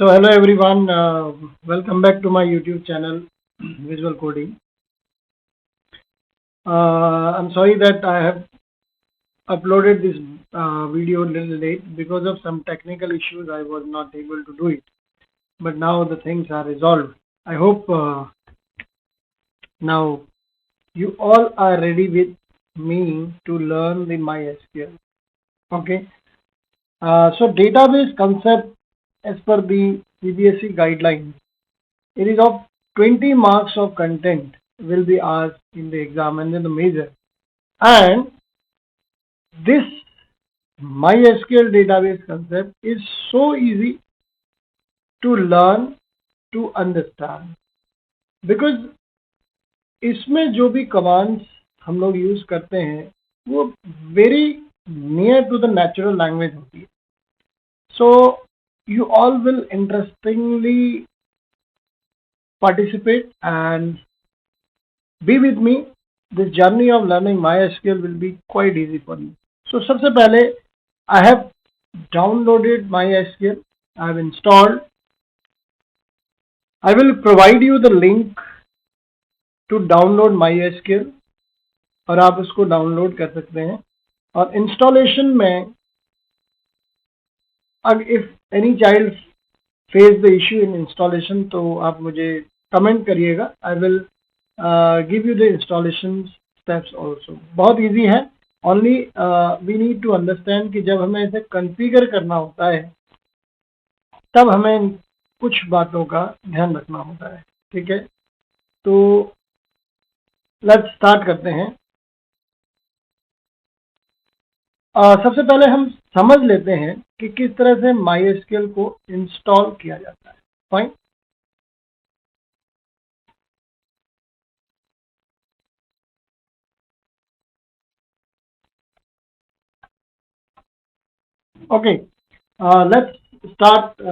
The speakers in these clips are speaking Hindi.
So hello everyone, welcome back to my YouTube channel Visual Coding. I'm sorry that I have uploaded this video a little late because of some technical issues. I was not able to do it, but now the things are resolved. I hope now you all are ready with me to learn the MySQL. Okay. So database concept as per the CBSE guidelines, it is of 20 marks of content will be asked in the exam and then the major. And this MySQL database concept is so easy to learn, to understand, because इसमें जो भी कमांड्स हम लोग यूज करते हैं वो very near to the natural language होती है. सो you all will interestingly participate and be with me. This journey of learning MySQL will be quite easy for you. So सबसे पहले I have downloaded MySQL. I have installed. I will provide you the link to download MySQL और आप उसको डाउनलोड कर सकते हैं. और इंस्टॉलेशन में if any child face the issue in installation तो आप मुझे कमेंट करिएगा. I will give you the installation steps also. बहुत इजी है. Only we need to understand कि जब हमें इसे कॉन्फ़िगर करना होता है तब हमें कुछ बातों का ध्यान रखना होता है. ठीक है, तो लेट्स स्टार्ट करते हैं. सबसे पहले हम समझ लेते हैं कि किस तरह से MySQL को इंस्टॉल किया जाता है. फाइन. Okay, let's start.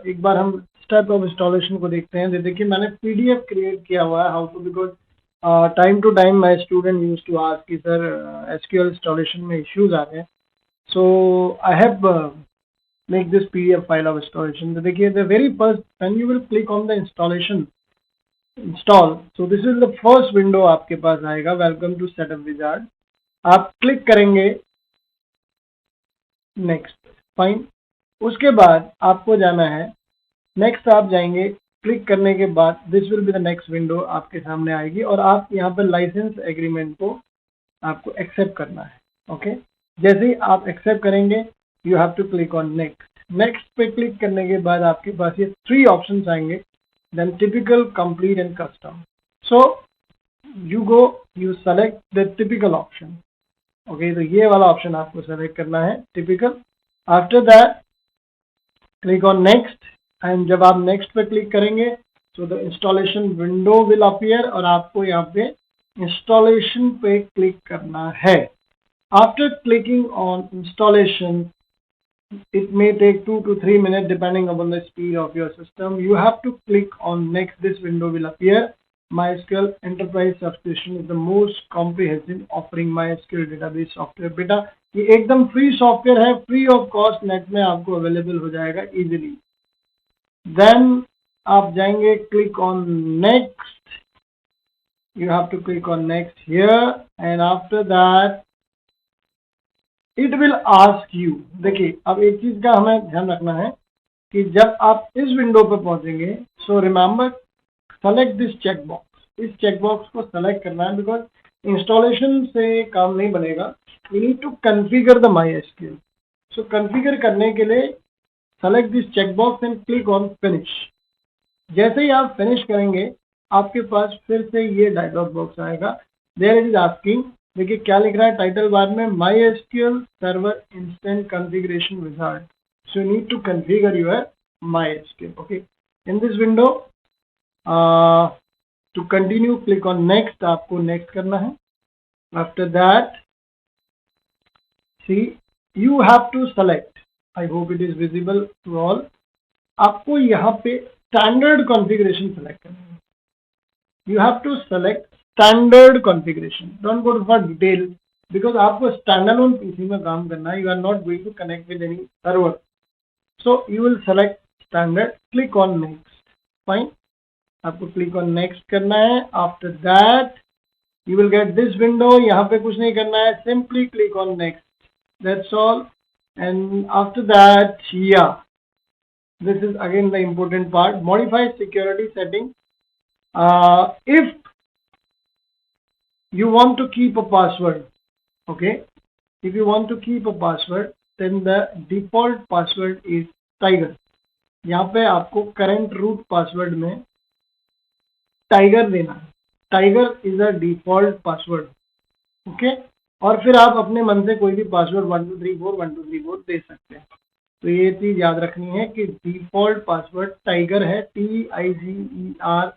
एक बार हम स्टेप ऑफ इंस्टॉलेशन को देखते हैं. देखिए मैंने PDF क्रिएट किया हुआ है how to, because time to time my student use to ask कि सर SQL इंस्टॉलेशन में इश्यूज आ रहे हैं. So I have make this PDF file of installation. तो देखिए the very first when you will click on the installation install, so this is the first window आपके पास आएगा, welcome to setup wizard. आप क्लिक करेंगे नेक्स्ट. फाइन. उसके बाद आपको जाना है नेक्स्ट. आप जाएंगे, क्लिक करने के बाद this will be the next window आपके सामने आएगी और आप यहाँ पर लाइसेंस एग्रीमेंट को आपको एक्सेप्ट करना है. ओके, जैसे ही आप एक्सेप्ट करेंगे you have to click on next. Next पे क्लिक करने के बाद आपके पास ये 3 ऑप्शंस आएंगे, then typical, complete and custom. So you go, you select the typical option. Okay, तो ये वाला ऑप्शन आपको सेलेक्ट करना है, typical. After that click on next and जब आप नेक्स्ट पे क्लिक करेंगे so the installation window will appear और आपको यहाँ पे इंस्टॉलेशन पे क्लिक करना है. After clicking on installation, it may take 2 to 3 minutes depending upon the speed of your system. You have to click on next. This window will appear. MySQL Enterprise Subscription is the most comprehensive offering MySQL database software. बेटा ये एकदम फ्री सॉफ्टवेयर है, फ्री ऑफ कॉस्ट नेट में आपको अवेलेबल हो जाएगा इजीली. देन आप जाएंगे, click on next. You have to click on next here and after that it will ask you. देखिए अब एक चीज का हमें ध्यान रखना है कि जब आप इस विंडो पर पहुंचेंगे so remember select this check box. इस चेक बॉक्स को सेलेक्ट करना है बिकॉज इंस्टॉलेशन से काम नहीं बनेगा. We need to configure the MySQL. So configure करने के लिए select this check box and click on finish. जैसे ही आप फिनिश करेंगे आपके पास फिर से ये डायलॉग बॉक्स आएगा. देयर इट इज आस्किंग, देखिए क्या लिख रहा है टाइटल बार में, MySQL server instant configuration wizard. So you need to configure your MySQL. Okay, in this window to continue click on next. आपको नेक्स्ट करना है. After that see you have to select, I hope it is visible to all. आपको यहाँ पे स्टैंडर्ड कॉन्फ़िगरेशन सेलेक्ट करना है. You have to select standard configuration. Don't go for detail because आपको स्टैंडअलोन पीसी में काम करना है. You are not going to connect with any server. So you will select standard, click on next, fine, आपको क्लिक ऑन नेक्स्ट करना है। After that you will get this window, यहाँ पे कुछ नहीं करना है, simply click on next, that's all. And after that this is again the important part, modify security setting. If you want to keep a password, okay, if you want to keep a password, then the default password is tiger. यहाँ पे आपको current root password में tiger देना है, tiger is a default password, okay, और फिर आप अपने मन से कोई भी पासवर्ड 1234 दे सकते हैं। तो ये चीज याद रखनी है कि डिफॉल्ट पासवर्ड टाइगर है, TIGER,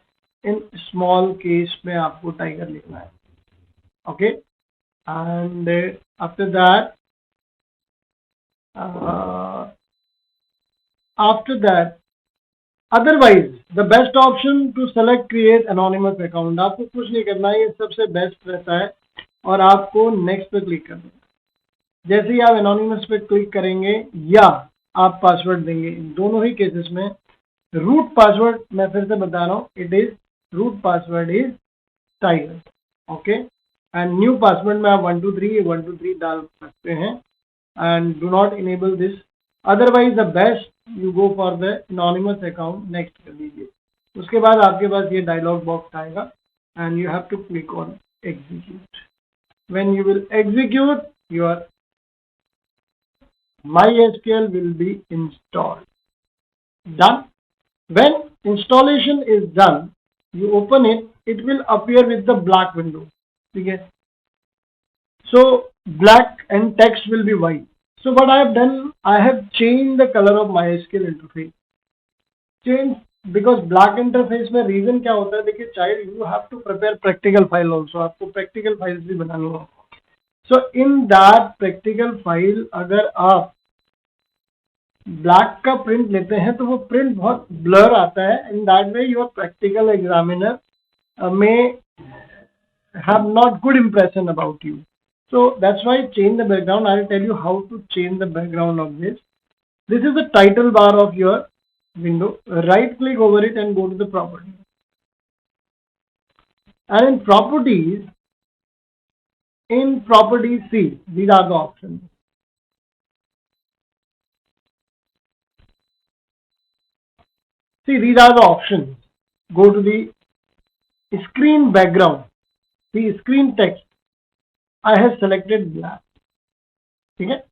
इन स्मॉल केस में आपको टाइगर लिखना है, okay. And after that otherwise the best option to select create anonymous account, आपको कुछ नहीं करना है, ये सबसे बेस्ट रहता है और आपको नेक्स्ट पे क्लिक करना है। जैसे ही आप एनोनिमस पे क्लिक करेंगे या आप पासवर्ड देंगे, इन दोनों ही केसेस में रूट पासवर्ड, मैं फिर से बता रहा हूँ, it is root password is tiger, okay. And new password में आप 123 डाल सकते हैं and do not enable this, otherwise the best you go for the anonymous account, next कर दीजिए। उसके बाद आपके पास ये डायलॉग बॉक्स आएगा and you have to click on execute. When you will execute, your MySQL will be installed. Done. When installation is done, you open it, it will appear with the black window. Okay. So black and text will be white. So what I have done, I have changed the color of MySQL interface. Change because black interface में reason क्या होता है, देखिए child, you have to prepare practical file also, आपको practical files भी बनानी है। So in that practical file अगर आप ब्लैक का प्रिंट लेते हैं तो वो प्रिंट बहुत ब्लर आता है, in that way your practical examiner में have not good impression about you. So that's why change the background. I will tell you how to change the background of this. This is the title bar of your window. Right click over it and go to the property. And in properties, see, these are the options. See, these are the options. Go to the screen background. The screen text. I have selected black. ठीक है?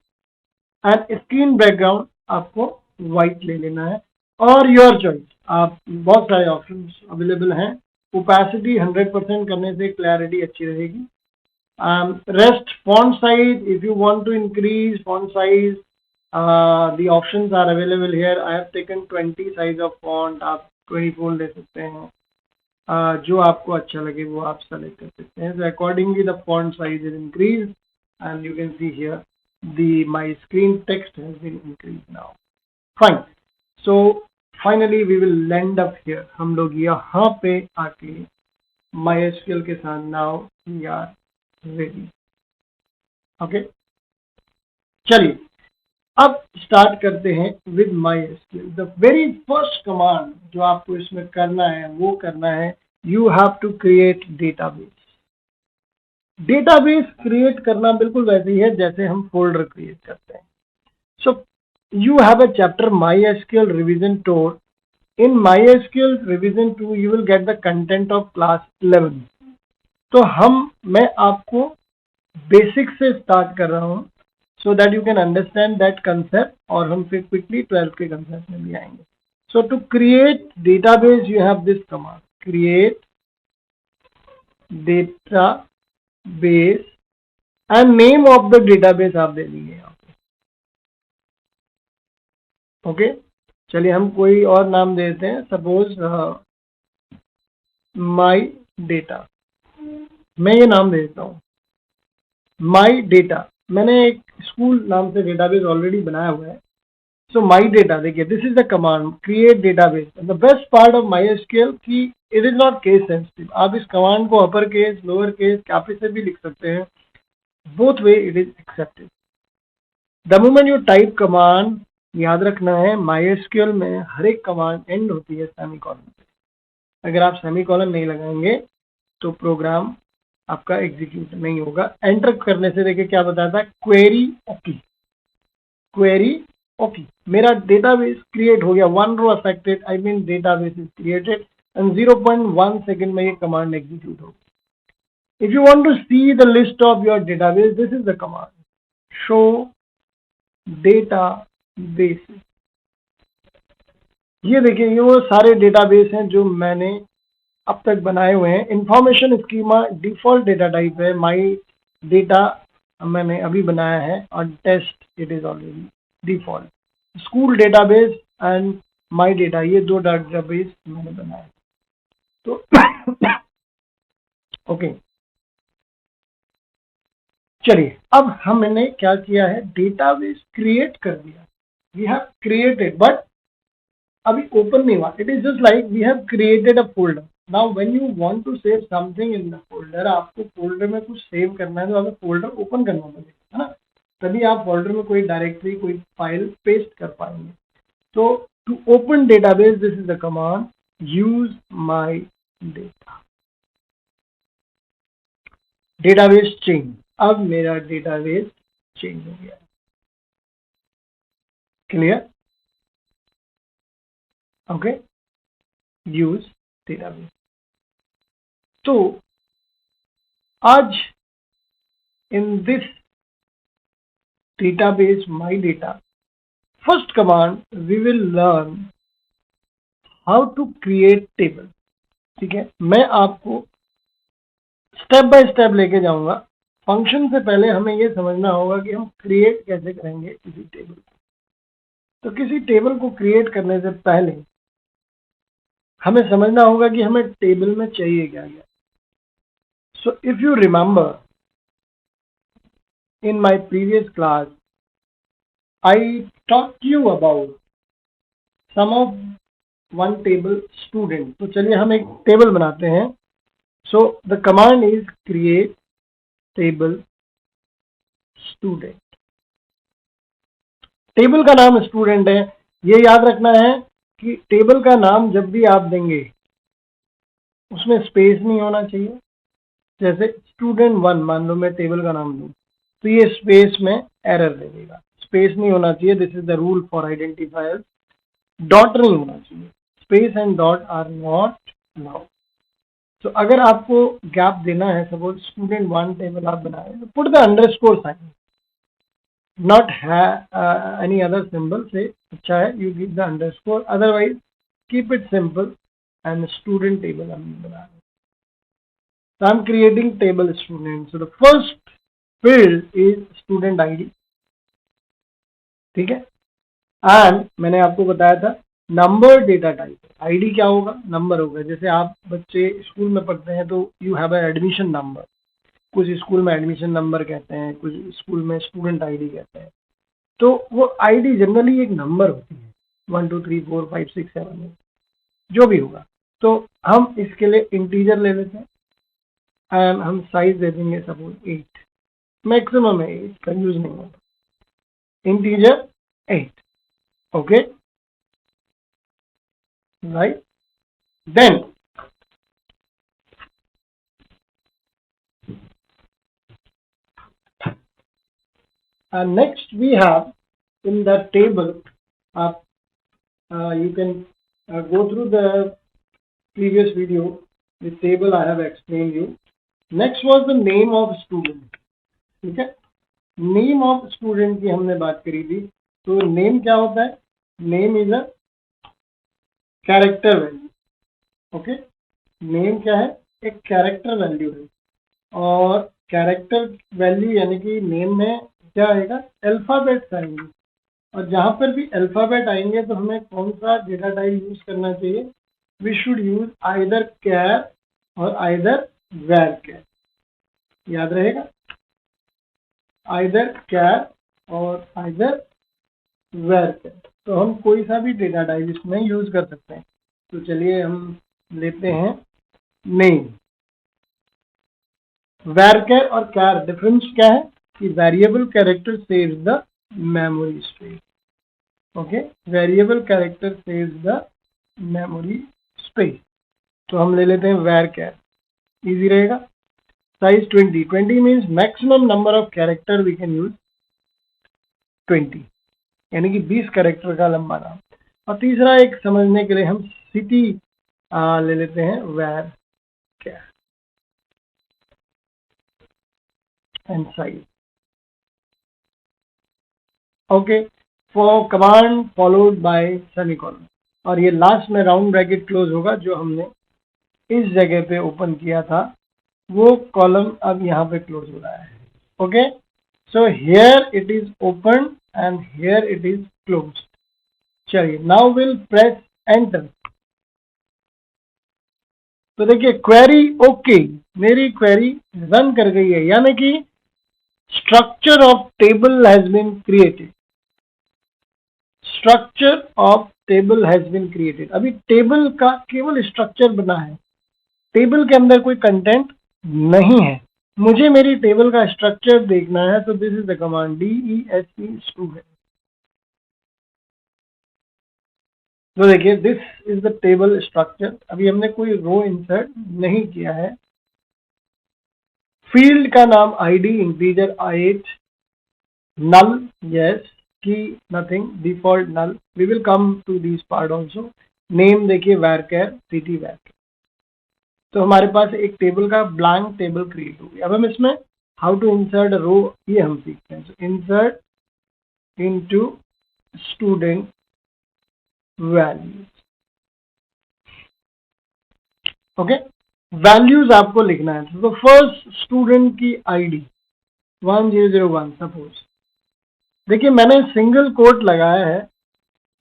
And screen background आपको white ले लेना है और your choice. आप बहुत सारे options available हैं. Opacity 100% करने से clarity अच्छी रहेगी. Rest font size. If you want to increase font size, the options are available here. I have taken 20 size of font. आप 24 ले सकते हैं. जो आपको अच्छा लगे वो आप select कर सकते हैं. So accordingly the font size is increased and you can see here my screen text has been increased now. Fine. So finally we will land up here. हम लोग यहाँ पे आके MySQL के साथ now we are ready. Okay. चलिए अब स्टार्ट करते हैं with MySQL. The very first command जो आपको इसमें करना है वो करना है, you have to create database. Database create करना बिल्कुल वैसे ही है जैसे हम फोल्डर क्रिएट करते हैं. So you have a chapter MySQL revision 2. In MySQL revision 2 you will get the content of class 11. तो मैं आपको बेसिक से स्टार्ट कर रहा हूं so that you can understand that concept, और हम फिर quickly 12th के concept में भी आएंगे. So to create database you have this command, create database and name of the database आप दे दीजिए यहाँ पे. ओके, चलिए हम कोई और नाम देते हैं. सपोज my data, मैं ये नाम दे देता हूँ my data. मैंने एक स्कूल नाम से डेटाबेस ऑलरेडी बनाया हुआ है. सो माई डेटा, देखिए this is the command create database. The best part of MySQL कि it is not case sensitive. आप इस कमांड को upper case, lower case, capital भी लिख सकते हैं. Both way it is accepted. The moment you type command याद रखना है MySQL में हर एक कमांड एंड होती है सेमीकोलन पे। अगर आप सेमीकोलन नहीं लगाएंगे तो प्रोग्राम आपका एग्जीक्यूट नहीं होगा। एंटर करने से देखिए क्या बताता है, क्वेरी ओके, क्वेरी ओके, मेरा डेटाबेस क्रिएट हो गया, 1 row affected, I mean database is created and 0.1 second में ये कमांड एग्जीक्यूट होगी। If you want to see the list of your database, this is the command, show databases। ये देखिए ये वो सारे डेटाबेस हैं जो मैंने अब तक बनाए हुए हैं। Information schema default data type है, माई डेटा मैंने अभी बनाया है और test it is already default. School database and my data, ये 2 डेटाबेस मैंने बनाए। तो ओके चलिए, अब हमने क्या किया है, डेटाबेस क्रिएट कर दिया, वी हैव क्रिएटेड, बट अभी ओपन नहीं हुआ। It is just like we have created a folder. Now when you want to save something in the folder, आपको फोल्डर में कुछ सेव करना है तो आपको फोल्डर ओपन करना पड़ेगा, है ना, तभी आप फोल्डर में कोई डायरेक्टरी कोई फाइल पेस्ट कर पाएंगे। तो to open database this is the command, use my data, database change. अब मेरा डेटाबेस चेंज हो गया, क्लियर, ओके, यूज डेटाबेस। तो आज in this database my data, first command we will learn how to create table। ठीक है, मैं आपको स्टेप बाय स्टेप लेके जाऊंगा। फंक्शन से पहले हमें ये समझना होगा कि हम क्रिएट कैसे करेंगे किसी टेबल को। तो किसी टेबल को क्रिएट करने से पहले हमें समझना होगा कि हमें टेबल में चाहिए क्या क्या। So if you remember in my previous class I talked you about some of one table student। तो चलिए हम एक टेबल बनाते हैं। So the command is create table student. Table का नाम स्टूडेंट है, ये याद रखना है कि टेबल का नाम जब भी आप देंगे उसमें स्पेस नहीं होना चाहिए। जैसे स्टूडेंट 1 मान लो मैं टेबल का नाम दूं तो ये स्पेस में एरर दे देगा, स्पेस नहीं होना चाहिए। This is the rule for identifier. Dot नहीं होना चाहिए, space and dot are not allowed. तो अगर आपको गैप देना है, सपोज स्टूडेंट 1 टेबल आप बनाए, तो put the underscore sign, not any other symbol से अच्छा है you give the underscore, otherwise keep it simple and student table हम बना रहे। So I'm creating table student. So the first field is student ID, ठीक है। एंड मैंने आपको बताया था नंबर डेटा टाइप, आईडी क्या होगा, नंबर होगा। जैसे आप बच्चे स्कूल में पढ़ते हैं तो यू हैव एडमिशन नंबर, कुछ स्कूल में एडमिशन नंबर कहते हैं, कुछ स्कूल में स्टूडेंट आईडी कहते हैं। तो वो आईडी जनरली एक नंबर होती है, 1 2 3 4 5 6 7 8 जो भी होगा। तो हम इसके लिए इंटीजर ले लेते हैं एंड हम साइज दे देंगे सपोज 8, मैक्सिमम है 8, कंफ्यूज नहीं होगा, integer 8, okay right. Then next we have in the table, you can go through the previous video, the table I have explained you। next was the name of student, ठीक है। नेम ऑफ स्टूडेंट की हमने बात करी थी। तो नेम क्या होता है, name is a character value, okay. Name क्या है, एक कैरेक्टर वैल्यू है, और कैरेक्टर वैल्यू यानी कि नेम में क्या आएगा, अल्फाबेट्स आएंगे। और जहां पर भी अल्फाबेट आएंगे तो हमें कौन सा डेटा टाइप यूज करना चाहिए, वी शुड यूज आइदर कैर और आइदर वेर कैर, याद रहेगा, आइदर कैर और आइदर वेर कैर। तो हम कोई सा भी डेटा टाइप इसमें यूज कर सकते हैं। तो चलिए हम लेते हैं नेम। वेरचर और कैर डिफरेंस क्या है कि variable character saves the memory space, okay, variable character saves the memory space. तो हम ले लेते हैं varchar, इजी रहेगा। Size 20 means maximum number of character we can use 20, यानी कि 20 कैरेक्टर का लंबा नाम। और तीसरा एक समझने के लिए हम सिटी ले लेते हैं varchar and size. Okay, for command followed by semicolon, और ये लास्ट में राउंड ब्रैकेट क्लोज होगा जो हमने इस जगह पे ओपन किया था, वो कॉलम अब यहाँ पे क्लोज हो रहा है। Okay, so here it is open and here it is close. चलिए, नाउ विल प्रेस एंटर। तो देखिए क्वेरी ओके, मेरी क्वेरी रन कर गई है, यानी कि structure of table has been created. Structure of table has been created. अभी टेबल का केवल स्ट्रक्चर बना है, टेबल के अंदर कोई कंटेंट नहीं है। मुझे मेरी टेबल का स्ट्रक्चर देखना है, तो this is the command DESC student. तो देखिए this is the table structure. अभी हमने कोई रो इंसर्ट नहीं किया है। फील्ड का नाम ID integer 8, null yes, key nothing, default null। We will come to this part also. Name देखिए varchar city varchar। तो हमारे पास एक टेबल का ब्लैंक टेबल क्रिएट हो गया। अब हम इसमें हाउ टू इंसर्ट रो ये हम सीखते हैं। Insert into student values. Okay, values आपको लिखना है। तो फर्स्ट स्टूडेंट की ID 1001 सपोज। देखिए मैंने सिंगल कोट लगाया है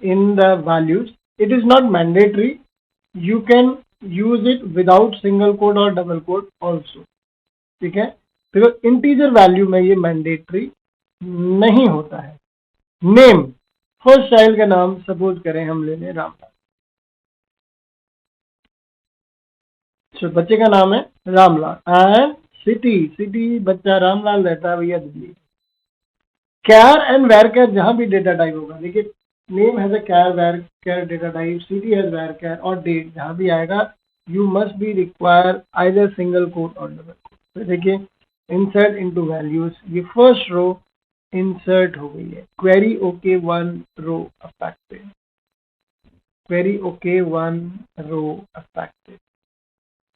in the values. It is not mandatory, you can use it without single quote और डबल कोट ऑल्सो, ठीक है। बिकॉज इंटीजर वैल्यू में ये मैंडेटरी नहीं होता है। नेम, फर्स्ट चाइल्ड का नाम सपोज करें हम ले लें रामलाल। तो बच्चे का नाम है रामलाल। एंड सिटी, सिटी बच्चा रामलाल रहता है भैया दिल्ली। कैर एंड वेरकैर जहां भी डेटा टाइप होगा, देखिए name has a char varchar data type, city has varchar, और डेट जहां भी आएगा you must be require either single quote और डबल कोट। तो देखिए इंसर्ट इनटू वैल्यूज, ये फर्स्ट रो इंसर्ट हो गई है। Query okay 1 row affected, query okay 1 row affected.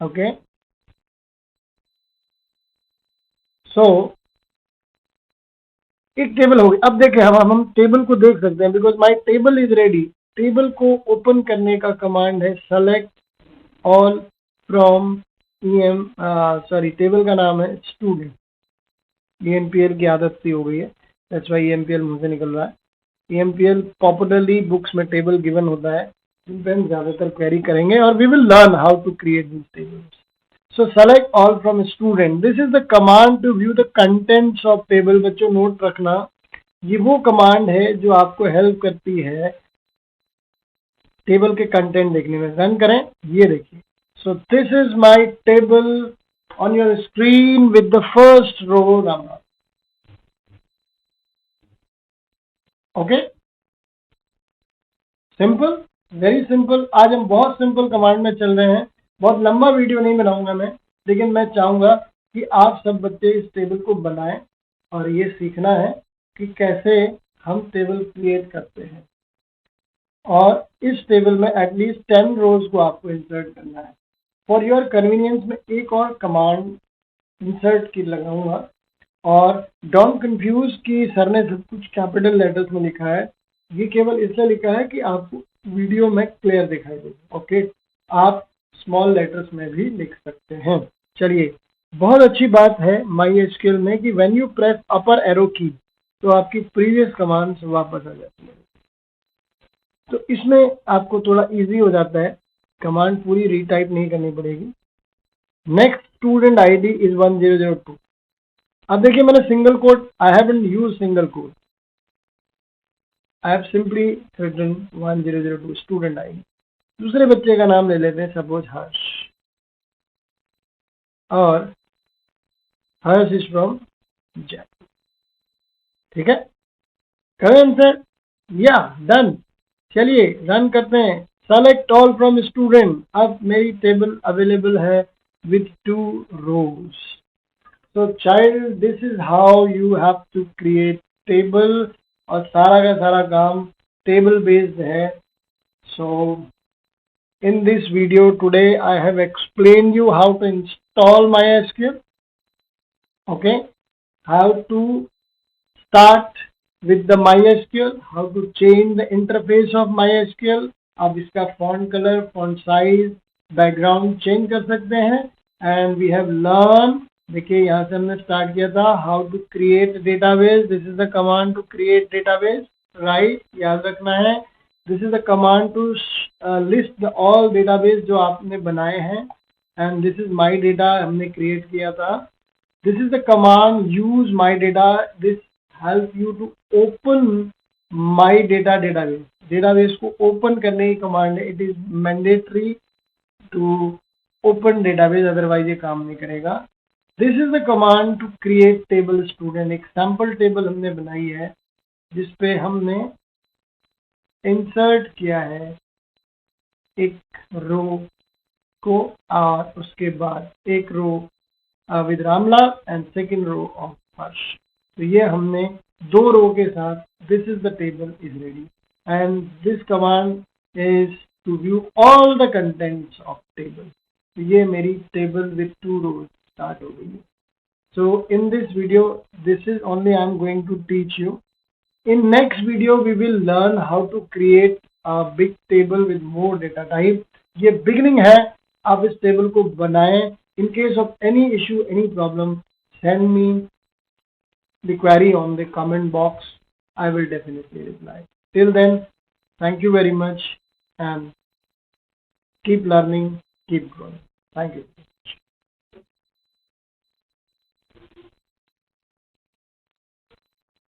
Okay, so एक टेबल होगी। अब देखें हम टेबल को देख सकते हैं, because my table is ready. Table को ओपन करने का कमांड है select all from EM, sorry table का नाम है स्टूडेंट। EMPL की आदत सी हो गई है, दैट्स व्हाई EMPL मुंह से निकल रहा है। EMPL पॉपुलरली बुक्स में टेबल गिवन होता है, स्टूडेंट ज्यादातर क्वेरी करेंगे, और we will learn how to create this tables. So select all from student. This is the command to view the contents of table। बच्चों नोट रखना, ये वो कमांड है जो आपको हेल्प करती है टेबल के कंटेंट देखने में। रन करें, ये देखिए। So this is my table on your screen with the first row number. Okay? Simple, very simple. आज हम बहुत सिंपल कमांड में चल रहे हैं। बहुत लंबा वीडियो नहीं बनाऊंगा मैं, लेकिन मैं चाहूंगा कि आप सब बच्चे इस टेबल को बनाएं, और ये सीखना है कि कैसे हम टेबल क्रिएट करते हैं। और इस टेबल में एटलीस्ट 10 रोज को आपको इंसर्ट करना है। फॉर योर कन्वीनियंस में एक और कमांड इंसर्ट की लगाऊंगा, और डोंट कंफ्यूज कि सर ने सब कुछ कैपिटल लेटर्स में लिखा है। ये केवल इसलिए लिखा है कि आपको वीडियो में क्लियर दिखाई दे। ओके, आप स्मॉल लेटर्स में भी लिख सकते हैं। चलिए, बहुत अच्छी बात है MySQL में कि when you press upper arrow की तो आपकी प्रीवियस कमांड्स वापस आ जाती है। तो इसमें आपको थोड़ा इजी हो जाता है, कमांड पूरी रीटाइप नहीं करनी पड़ेगी। Next student ID is 1002। अब देखिए मैंने single quote, I haven't used single quote, I have simply written 1002 student ID। दूसरे बच्चे का नाम ले लेते हैं, सपोज हर्ष, और हर्ष इज फ्रॉम जयपुर। ठीक है, करें आंसर। या डन। चलिए रन करते हैं। Select all from student. अब मेरी टेबल अवेलेबल है with 2 rows। So child, this is how you have to create table, और सारा का सारा काम table based है। So in this video today I have explained you how to install MySQL, okay, how to start with the MySQL, how to change the interface of MySQL। आप इसका font color, font size, background change कर सकते हैं। And we have learned, देखिए यहाँ से हमने स्टार्ट किया था, how to create database। This is the command to create database, right? याद रखना है। This is the command to list the all database जो आपने बनाए हैं। And this is my data, हमने create किया था। This is the command use my data। This help you to open my data database। database को open करने की command है। It is mandatory to open database, otherwise ये काम नहीं करेगा। This is the command to create table student। एक sample table हमने बनाई है जिसपे हमने insert किया है एक रो को, और उसके बाद एक रो with Ramlal and second row of Harsh। तो ये हमने 2 रो के साथ this is the table is ready, and this command is to view all the contents of table। तो ये मेरी table with 2 rows start हो गई है। So in this video, this is only I am going to teach you। In next video we will learn how to create a big table with more data type। ये beginning है, आप इस table को बनाएं। In case of any issue, any problem, send me the query on the comment box। I will definitely reply। Till then, thank you very much and keep learning, keep growing। Thank you।